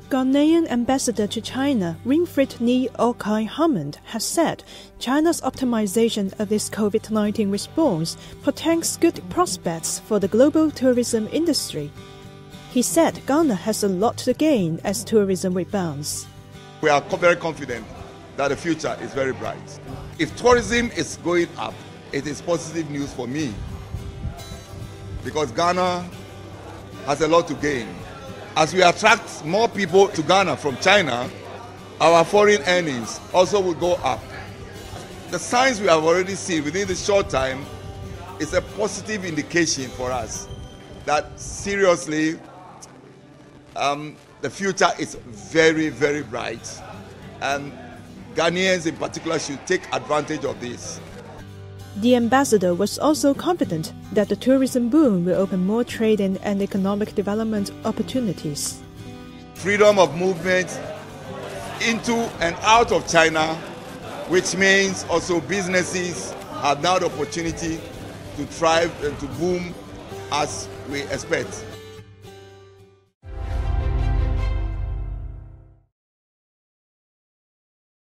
Ghanaian ambassador to China, Winfried Ookay Hammond, has said China's optimization of its COVID-19 response portends good prospects for the global tourism industry. He said Ghana has a lot to gain as tourism rebounds. We are very confident that the future is very bright. If tourism is going up, it is positive news for me, because Ghana has a lot to gain. As we attract more people to Ghana from China, our foreign earnings also will go up. The signs we have already seen within this short time is a positive indication for us that seriously the future is very, very bright, and Ghanaians in particular should take advantage of this. The ambassador was also confident that the tourism boom will open more trading and economic development opportunities. Freedom of movement into and out of China, which means also businesses have now the opportunity to thrive and to boom as we expect.